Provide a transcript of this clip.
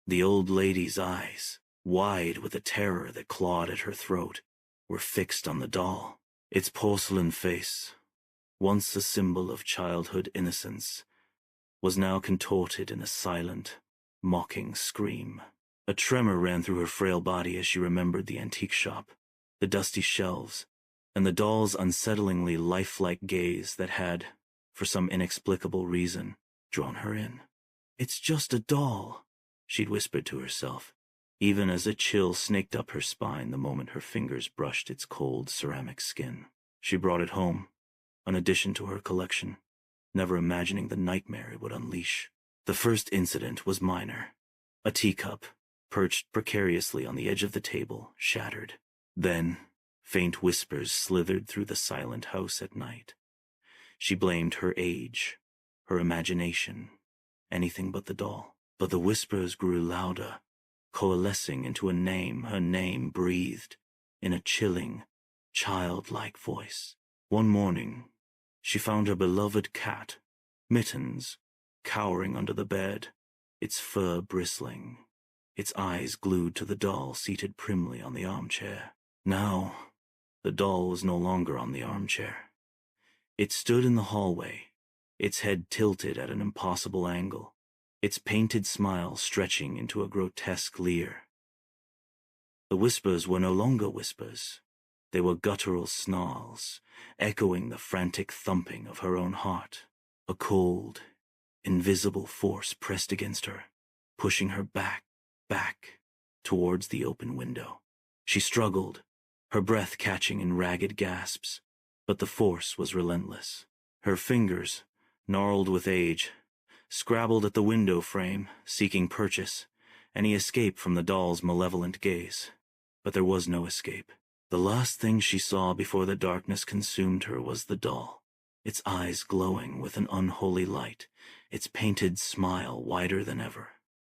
The old lady's eyes, wide with a terror that clawed at her throat, were fixed on the doll. Its porcelain face, once a symbol of childhood innocence, was now contorted in a silent, mocking scream. A tremor ran through her frail body as she remembered the antique shop, the dusty shelves, and the doll's unsettlingly lifelike gaze that had, for some inexplicable reason, drawn her in. "It's just a doll," she'd whispered to herself, even as a chill snaked up her spine the moment her fingers brushed its cold ceramic skin. She brought it home, an addition to her collection, never imagining the nightmare it would unleash. The first incident was minor. A teacup, perched precariously on the edge of the table, shattered. Then, faint whispers slithered through the silent house at night. She blamed her age, her imagination, anything but the doll. But the whispers grew louder, coalescing into a name her name breathed, in a chilling, childlike voice. One morning, she found her beloved cat, Mittens, cowering under the bed, its fur bristling, its eyes glued to the doll seated primly on the armchair. Now, the doll was no longer on the armchair. It stood in the hallway, its head tilted at an impossible angle, its painted smile stretching into a grotesque leer. The whispers were no longer whispers. They were guttural snarls, echoing the frantic thumping of her own heart. A cold, invisible force pressed against her, pushing her back, towards the open window. She struggled, her breath catching in ragged gasps, but the force was relentless. Her fingers, gnarled with age, scrabbled at the window frame, seeking purchase, any escape from the doll's malevolent gaze. But there was no escape. The last thing she saw before the darkness consumed her was the doll, its eyes glowing with an unholy light, its painted smile wider than ever.